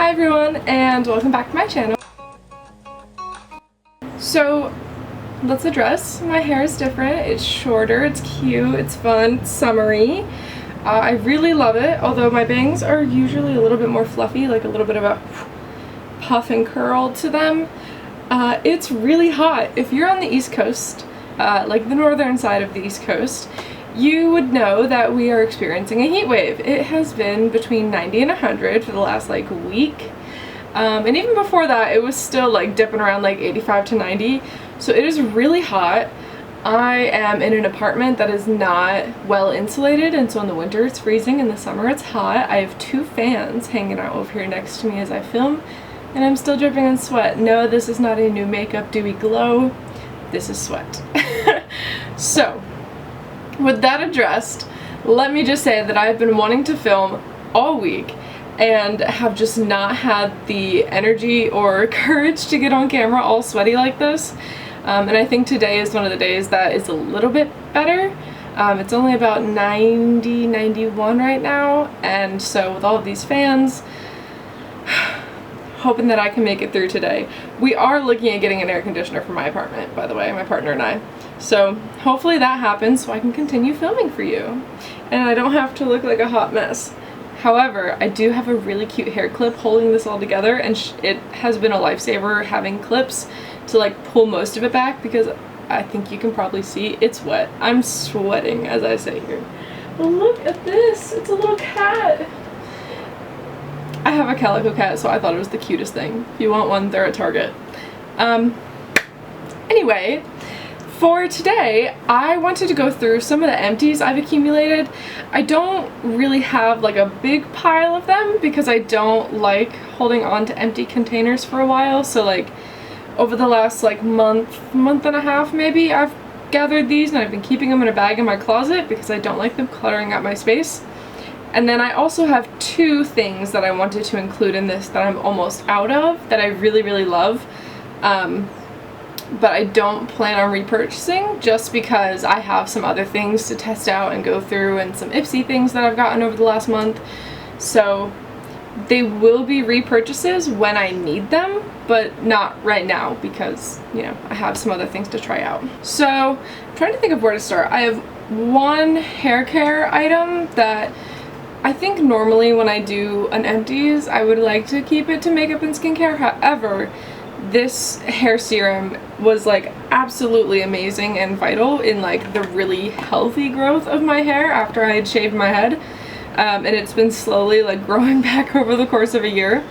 Hi everyone, and welcome back to my channel. So let's address my hair is different. It's shorter, it's cute, it's fun, it's summery. I really love it, although my bangs are usually a little bit more fluffy, like a little bit of a puff and curl to them. It's really hot. If you're on the East Coast, like the northern side of the East Coast, you would know that we are experiencing a heat wave. It has been between 90 and 100 for the last like week. And even before that, it was still like dipping around like 85 to 90. So it is really hot. I am in an apartment that is not well insulated, and so in the winter it's freezing, in the summer it's hot. I have two fans hanging out over here next to me as I film, and I'm still dripping in sweat. No, this is not a new makeup dewy glow. This is sweat. So, with that addressed, let me just say that I've been wanting to film all week and have just not had the energy or courage to get on camera all sweaty like this. And I think today is one of the days that is a little bit better. It's only about 90, 91 right now, and so with all of these fans, hoping that I can make it through today. We are looking at getting an air conditioner for my apartment, by the way, my partner and I. So hopefully that happens so I can continue filming for you and I don't have to look like a hot mess. However, I do have a really cute hair clip holding this all together, and it has been a lifesaver having clips to like pull most of it back, because I think you can probably see it's wet. I'm sweating as I sit here. But look at this, it's a little cat. I have a calico cat, so I thought it was the cutest thing. If you want one, they're at Target. Anyway, for today, I wanted to go through some of the empties I've accumulated. I don't really have like a big pile of them because I don't like holding on to empty containers for a while. So like over the last like month and a half maybe, I've gathered these and I've been keeping them in a bag in my closet because I don't like them cluttering up my space. And then I also have two things that I wanted to include in this that I'm almost out of that I really love. But I don't plan on repurchasing just because I have some other things to test out and go through, and some Ipsy things that I've gotten over the last month. So they will be repurchases when I need them, but not right now because, you know, I have some other things to try out. So I'm trying to think of where to start. I have one hair care item that I think normally when I do an empties, I would like to keep it to makeup and skincare. However, this hair serum was like absolutely amazing and vital in like the really healthy growth of my hair after I had shaved my head. And it's been slowly like growing back over the course of a year.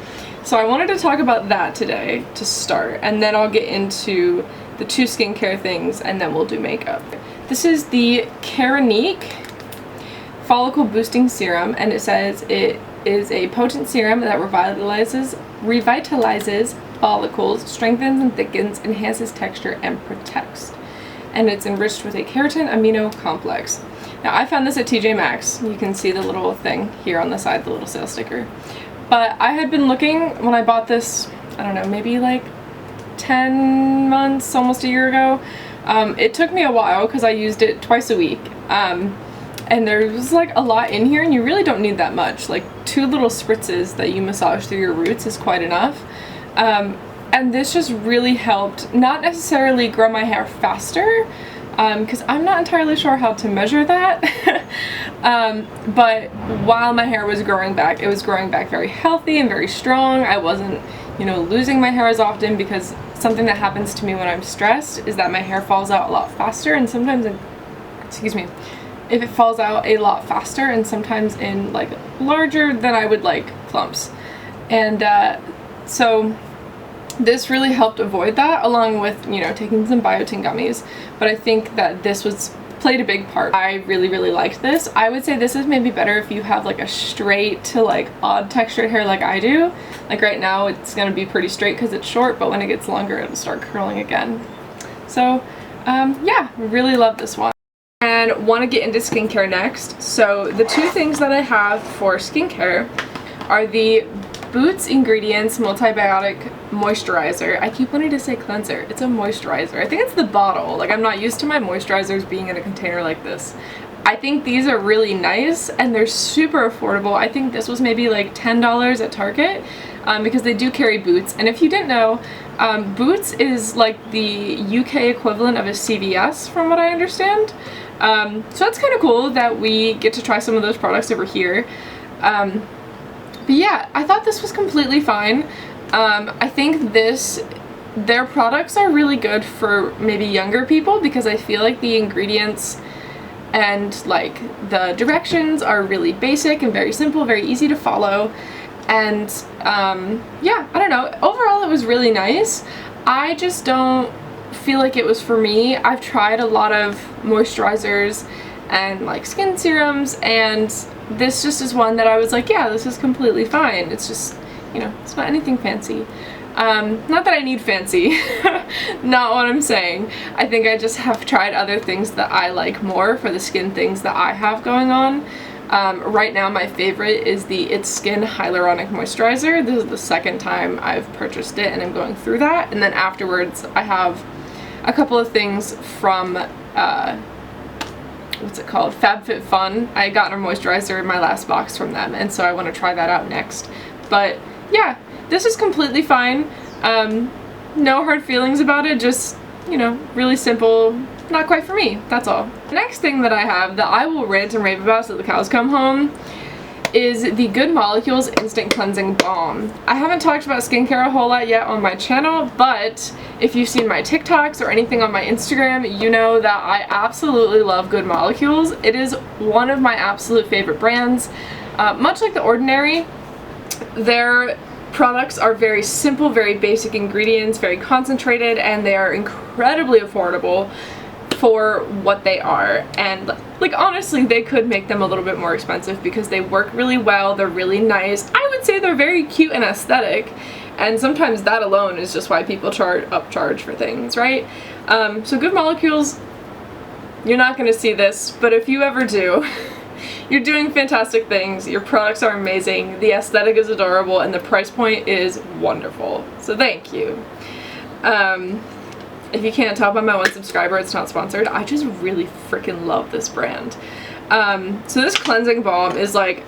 So I wanted to talk about that today to start, and then I'll get into the two skincare things and then we'll do makeup. This is the Keranique Follicle Boosting Serum, and it says it is a potent serum that revitalizes follicles, strengthens and thickens, enhances texture, and protects. And it's enriched with a keratin amino complex. Now I found this at TJ Maxx. You can see the little thing here on the side, the little sale sticker. But I had been looking when I bought this, I don't know, maybe like 10 months, almost a year ago. It took me a while because I used it twice a week. And there's like a lot in here, and you really don't need that much. Like 2 little spritzes that you massage through your roots is quite enough. And this just really helped, not necessarily grow my hair faster, because I'm not entirely sure how to measure that. But while my hair was growing back, it was growing back very healthy and very strong. I wasn't, you know, losing my hair as often, because something that happens to me when I'm stressed is that my hair falls out a lot faster, and sometimes if it falls out a lot faster, and sometimes in like larger than I would like clumps. And so this really helped avoid that, along with, you know, taking some biotin gummies. But I think that this played a big part. I really liked this. I would say this is maybe better if you have like a straight to like odd textured hair like I do. Like right now it's gonna be pretty straight because it's short, but when it gets longer it'll start curling again. So yeah, really love this one. And want to get into skincare next. So the two things that I have for skincare are the Boots Ingredients Multibiotic Moisturizer. I keep wanting to say cleanser. It's a moisturizer. I think it's the bottle. Like, I'm not used to my moisturizers being in a container like this. I think these are really nice and they're super affordable. I think this was maybe like $10 at Target. because they do carry Boots. And if you didn't know, Boots is like the UK equivalent of a CVS from what I understand. So that's kind of cool that we get to try some of those products over here. But yeah, I thought this was completely fine. I think their products are really good for maybe younger people because I feel like the ingredients and like the directions are really basic and very simple, very easy to follow. And yeah, I don't know, overall it was really nice. I just don't feel like it was for me. I've tried a lot of moisturizers and like skin serums, and this just is one that I was like, yeah, this is completely fine. It's just, you know, it's not anything fancy. Not that I need fancy, not what I'm saying. I think I just have tried other things that I like more for the skin things that I have going on. Right now my favorite is the It's Skin Hyaluronic Moisturizer. This is the second time I've purchased it and I'm going through that. And then afterwards I have a couple of things from, what's it called? FabFitFun. I got a moisturizer in my last box from them, and so I want to try that out next. But yeah, this is completely fine. No hard feelings about it, just, you know, really simple, not quite for me, that's all. The next thing that I have that I will rant and rave about till the cows come home is the Good Molecules Instant Cleansing Balm. I haven't talked about skincare a whole lot yet on my channel, but if you've seen my TikToks or anything on my Instagram, you know that I absolutely love Good Molecules. It is one of my absolute favorite brands. Much like The Ordinary, their products are very simple, very basic ingredients, very concentrated, and they are incredibly affordable for what they are. And like honestly, they could make them a little bit more expensive because they work really well, they're really nice. I would say they're very cute and aesthetic, and sometimes that alone is just why people upcharge for things, right? So Good Molecules, you're not going to see this, but if you ever do, you're doing fantastic things, your products are amazing, the aesthetic is adorable, and the price point is wonderful. So thank you. If you can't tell by my one subscriber, it's not sponsored. I just really freaking love this brand. So this cleansing balm is like,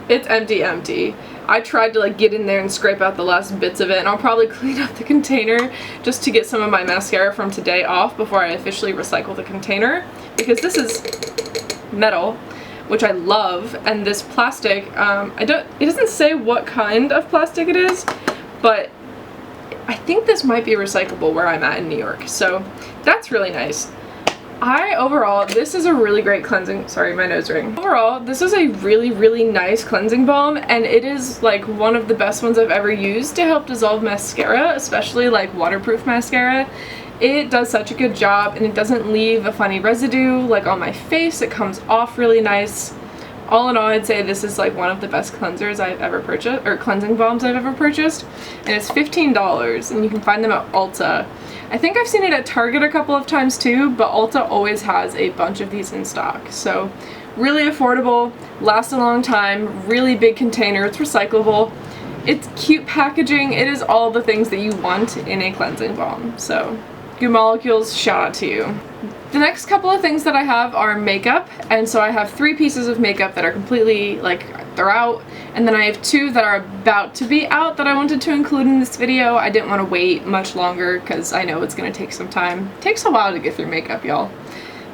it's empty. I tried to like get in there and scrape out the last bits of it, and I'll probably clean up the container just to get some of my mascara from today off before I officially recycle the container, because this is metal, which I love, and this plastic, it doesn't say what kind of plastic it is, but I think this might be recyclable where I'm at in New York, so that's really nice. Overall, this is a really great cleansing, sorry, my nose ring. Overall, this is a really nice cleansing balm, and it is like one of the best ones I've ever used to help dissolve mascara, especially like waterproof mascara. It does such a good job, and it doesn't leave a funny residue like on my face. It comes off really nice. All in all, I'd say this is like one of the best cleansers I've ever purchased, or cleansing balms I've ever purchased, and it's $15, and you can find them at Ulta. I think I've seen it at Target a couple of times too, but Ulta always has a bunch of these in stock. So really affordable, lasts a long time, really big container, it's recyclable, it's cute packaging, it is all the things that you want in a cleansing balm. So Good Molecules, shout out to you. The next couple of things that I have are makeup, and so I have 3 pieces of makeup that are completely, like, they're out, and then I have 2 that are about to be out that I wanted to include in this video. I didn't want to wait much longer because I know it's going to take some time. It takes a while to get through makeup, y'all.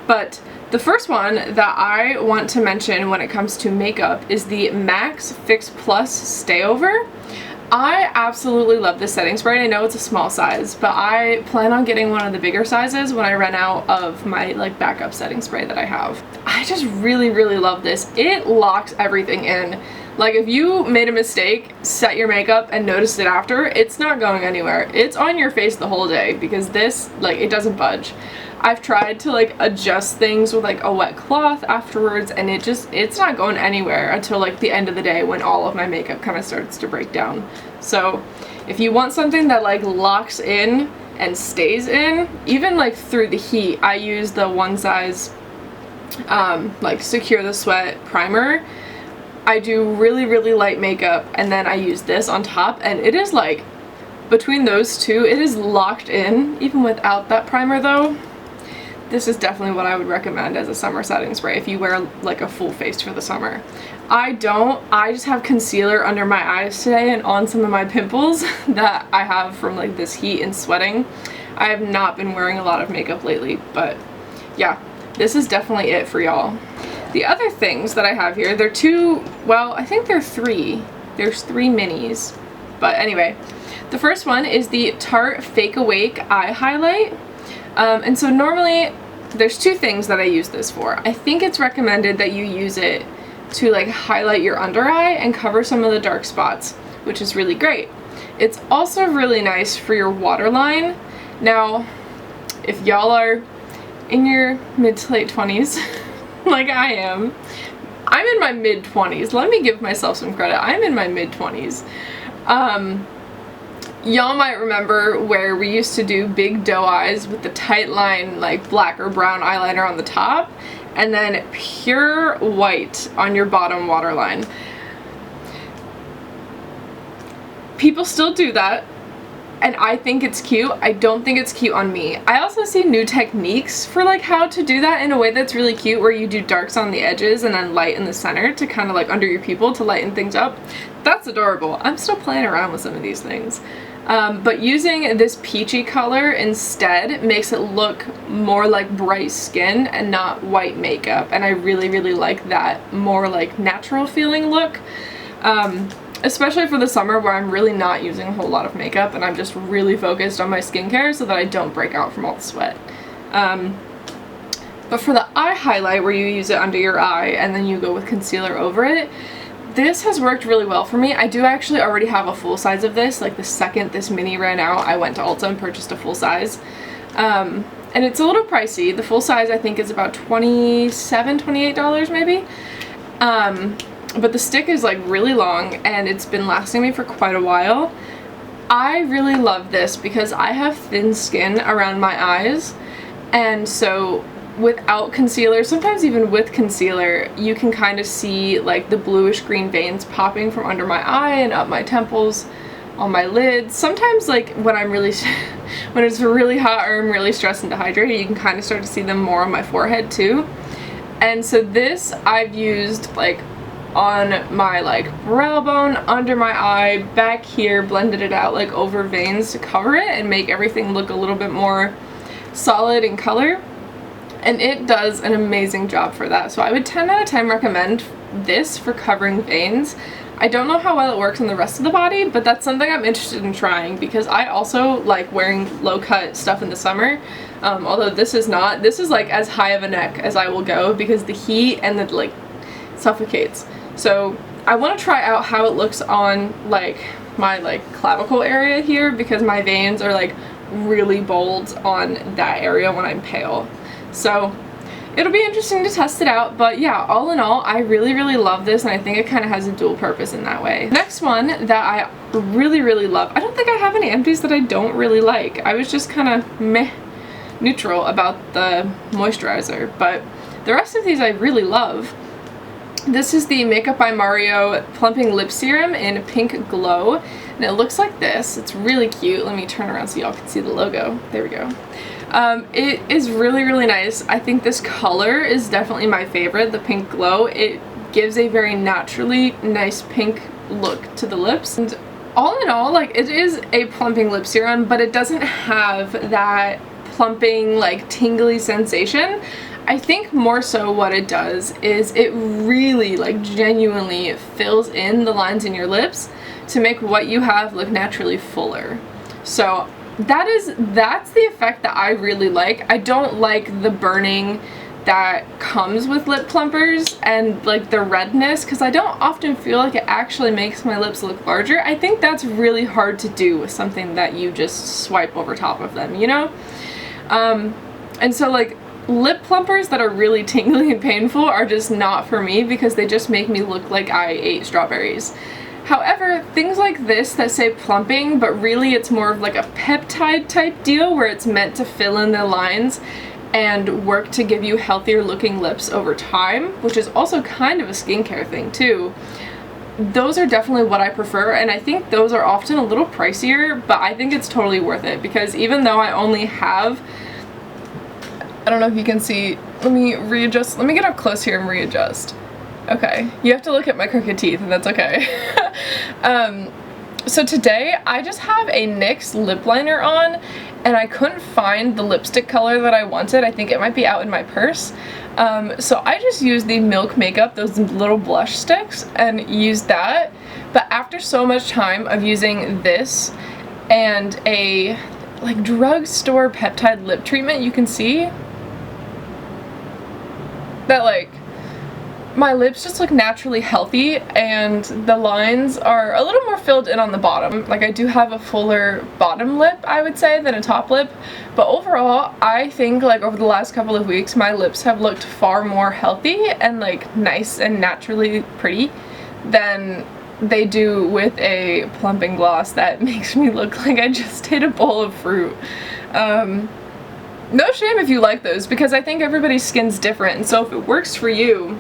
But the first one that I want to mention when it comes to makeup is the MAC Fix Plus Stayover. I absolutely love this setting spray. I know it's a small size, but I plan on getting one of the bigger sizes when I run out of my like backup setting spray that I have. I just really love this. It locks everything in. Like if you made a mistake, set your makeup and noticed it after, it's not going anywhere. It's on your face the whole day because this, like, it doesn't budge. I've tried to like adjust things with like a wet cloth afterwards, and it's not going anywhere until like the end of the day when all of my makeup kind of starts to break down. So if you want something that like locks in and stays in, even like through the heat, I use the One Size like Secure the Sweat primer. I do really light makeup, and then I use this on top, and it is like, between those two, it is locked in, even without that primer though. This is definitely what I would recommend as a summer setting spray if you wear like a full face for the summer. I don't. I just have concealer under my eyes today and on some of my pimples that I have from like this heat and sweating. I have not been wearing a lot of makeup lately, but yeah, this is definitely it for y'all. The other things that I have here, they're two, well, I think they're three. There's 3 minis. But anyway, the first one is the Tarte Fake Awake Eye Highlight. And so normally there's 2 things that I use this for. I think it's recommended that you use it to like highlight your under eye and cover some of the dark spots, which is really great. It's also really nice for your waterline. Now, if y'all are in your mid to late 20s, like I am, I'm in my mid 20s. Let me give myself some credit. I'm in my mid 20s. Y'all might remember where we used to do big doe eyes with the tight line, like black or brown eyeliner on the top, and then pure white on your bottom waterline. People still do that, and I think it's cute. I don't think it's cute on me. I also see new techniques for like how to do that in a way that's really cute, where you do darks on the edges and then light in the center to kind of like under your pupil to lighten things up. That's adorable. I'm still playing around with some of these things. But using this peachy color instead makes it look more like bright skin and not white makeup, and I really, really like that more like natural feeling look. Especially for the summer where I'm really not using a whole lot of makeup and I'm just really focused on my skincare so that I don't break out from all the sweat. But for the eye highlight, where you use it under your eye and then you go with concealer over it, this has worked really well for me. I do actually already have a full size of this. Like the second this mini ran out, I went to Ulta and purchased a full size. And it's a little pricey. The full size I think is about $27, $28 maybe. But the stick is like really long and it's been lasting me for quite a while. I really love this because I have thin skin around my eyes, and so without concealer, sometimes even with concealer, you can kind of see like the bluish green veins popping from under my eye and up my temples, on my lids. Sometimes like when I'm really when it's really hot or I'm really stressed and dehydrated, you can kind of start to see them more on my forehead too. And so this I've used like on my like brow bone, under my eye, back here, blended it out like over veins to cover it and make everything look a little bit more solid in color, and it does an amazing job for that. So I would 10 out of 10 recommend this for covering veins. I don't know how well it works on the rest of the body, but that's something I'm interested in trying because I also like wearing low cut stuff in the summer. Although this is not. This is like as high of a neck as I will go because the heat and the like suffocates. So I want to try out how it looks on like my like clavicle area here, because my veins are like really bold on that area when I'm pale. So it'll be interesting to test it out, but yeah, all in all, I really, really love this, and I think it kind of has a dual purpose in that way. Next one that I really, really love, I don't think I have any empties that I don't really like. I was just kind of meh neutral about the moisturizer, but the rest of these I really love. This is the Makeup by Mario Plumping Lip Serum in Pink Glow, and it looks like this. It's really cute. Let me turn around so y'all can see the logo. There we go. It is really, really nice. I think this color is definitely my favorite, the Pink Glow. It gives a very naturally nice pink look to the lips. And all in all, like, it is a plumping lip serum, but it doesn't have that plumping, like, tingly sensation. I think more so what it does is it really, like, genuinely fills in the lines in your lips to make what you have look naturally fuller. So that's the effect that I really like. I don't like the burning that comes with lip plumpers and like the redness, because I don't often feel like it actually makes my lips look larger. I think that's really hard to do with something that you just swipe over top of them, you know? And so like lip plumpers that are really tingly and painful are just not for me, because they just make me look like I ate strawberries. However, things like this that say plumping, but really it's more of like a peptide type deal where it's meant to fill in the lines and work to give you healthier looking lips over time, which is also kind of a skincare thing too. Those are definitely what I prefer, and I think those are often a little pricier, but I think it's totally worth it, because even though I only have, I don't know if you can see, let me readjust, let me get up close here and readjust. Okay, you have to look at my crooked teeth, and that's okay. So today I just have a NYX lip liner on, and I couldn't find the lipstick color that I wanted. I think it might be out in my purse. So I just used the Milk Makeup, those little blush sticks, and used that. But after so much time of using this and a like drugstore peptide lip treatment, you can see that like my lips just look naturally healthy, and the lines are a little more filled in on the bottom. Like, I do have a fuller bottom lip, I would say, than a top lip, but overall I think like over the last couple of weeks my lips have looked far more healthy and like nice and naturally pretty than they do with a plumping gloss that makes me look like I just ate a bowl of fruit. No shame if you like those, because I think everybody's skin's different, and so if it works for you,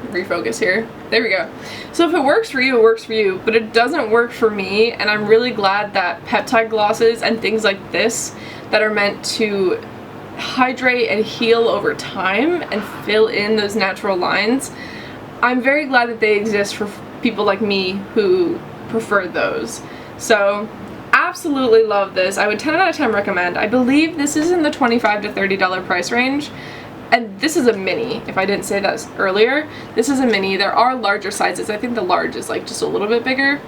refocus here, there we go. So if it works for you, it works for you, but it doesn't work for me, and I'm really glad that peptide glosses and things like this that are meant to hydrate and heal over time and fill in those natural lines, I'm very glad that they exist for people like me who prefer those. So absolutely love this. I would 10 out of 10 recommend. I believe this is in the $25 to $30 price range. And this is a mini, if I didn't say that earlier. This is a mini. There are larger sizes. I think the large is like just a little bit bigger.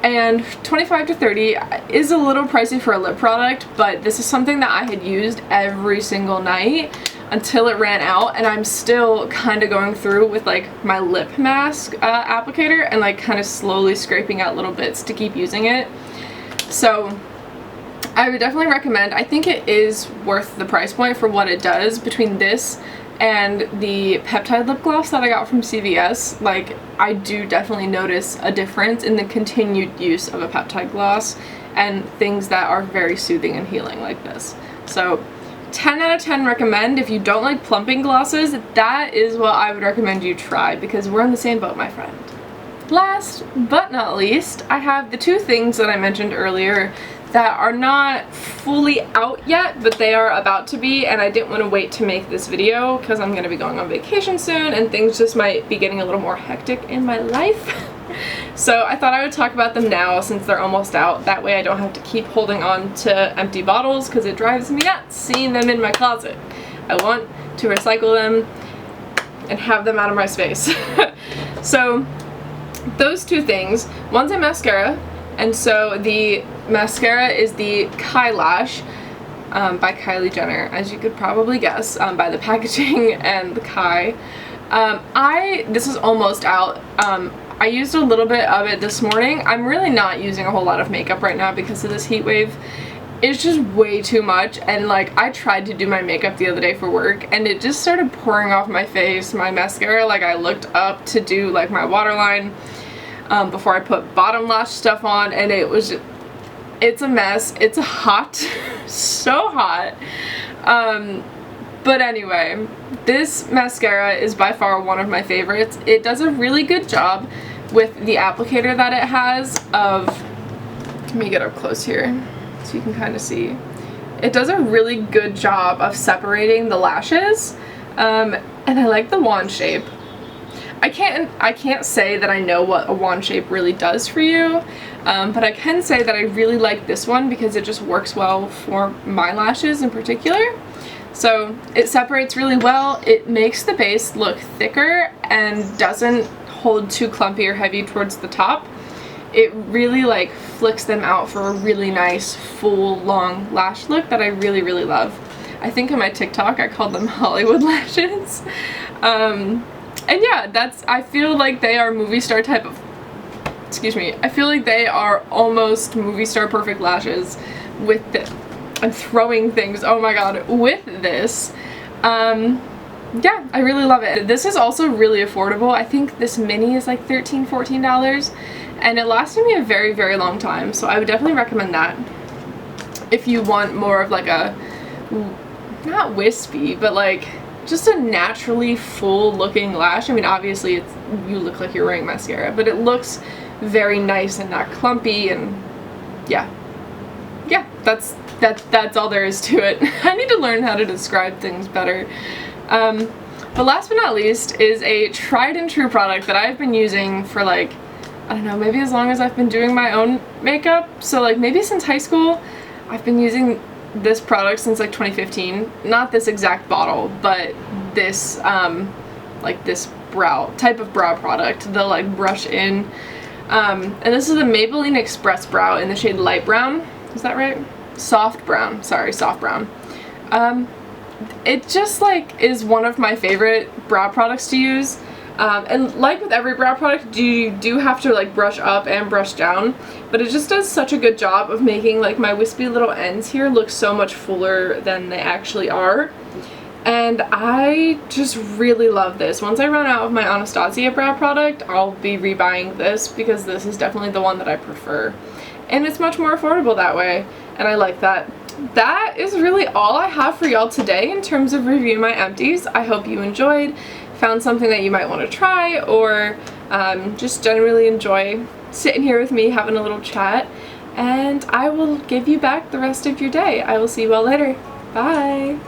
And 25 to 30 is a little pricey for a lip product, but this is something that I had used every single night until it ran out, and I'm still kind of going through with like my lip mask applicator and like kind of slowly scraping out little bits to keep using it. So I would definitely recommend. I think it is worth the price point for what it does. Between this and the peptide lip gloss that I got from CVS, like, I do definitely notice a difference in the continued use of a peptide gloss and things that are very soothing and healing like this. So 10 out of 10 recommend. If you don't like plumping glosses, that is what I would recommend you try, because we're in the same boat, my friend. Last but not least, I have the two things that I mentioned earlier that are not fully out yet, but they are about to be, and I didn't want to wait to make this video because I'm going to be going on vacation soon and things just might be getting a little more hectic in my life. So I thought I would talk about them now since they're almost out. That way I don't have to keep holding on to empty bottles because it drives me nuts seeing them in my closet. I want to recycle them and have them out of my space. So those two things, one's a mascara, and so the mascara is the Kai Lash by Kylie Jenner, as you could probably guess by the packaging and the Kai. This is almost out. I used a little bit of it this morning. I'm really not using a whole lot of makeup right now because of this heat wave. It's just way too much, and like, I tried to do my makeup the other day for work and it just started pouring off my face. My mascara, like, I looked up to do like my waterline before I put bottom lash stuff on, and it was just, it's a mess. It's hot. So hot. But anyway, this mascara is by far one of my favorites. It does a really good job with the applicator that it has of, let me get up close here so you can kind of see. It does a really good job of separating the lashes, and I like the wand shape. I can't say that I know what a wand shape really does for you, but I can say that I really like this one because it just works well for my lashes in particular. So it separates really well. It makes the base look thicker and doesn't hold too clumpy or heavy towards the top. It really like flicks them out for a really nice full long lash look that I really, really love. I think on my TikTok I called them Hollywood lashes. And yeah, I feel like they are movie star type of, excuse me, I feel like they are almost movie star perfect lashes with this. I'm throwing things, oh my god, with this. Yeah, I really love it. This is also really affordable. I think this mini is like $13, $14, and it lasted me a very, very long time, so I would definitely recommend that if you want more of like a, not wispy, but like just a naturally full looking lash. I mean, obviously you look like you're wearing mascara, but it looks very nice and not clumpy, and yeah, that's all there is to it. I need to learn how to describe things better. But last but not least is a tried and true product that I've been using for like, I don't know, maybe as long as I've been doing my own makeup. So like maybe since high school, I've been using this product since like 2015. Not this exact bottle, but this, like this type of brow product, the like brush in. And this is the Maybelline Express Brow in the shade Light Brown. Is that right? Soft brown. Sorry, soft brown. It just like is one of my favorite brow products to use. And like with every brow product, you do have to like brush up and brush down, but it just does such a good job of making like my wispy little ends here look so much fuller than they actually are. And I just really love this. Once I run out of my Anastasia brow product, I'll be rebuying this because this is definitely the one that I prefer. And it's much more affordable that way, and I like that. That is really all I have for y'all today in terms of reviewing my empties. I hope you enjoyed, found something that you might want to try, or just generally enjoy sitting here with me having a little chat. And I will give you back the rest of your day. I will see you all later. Bye!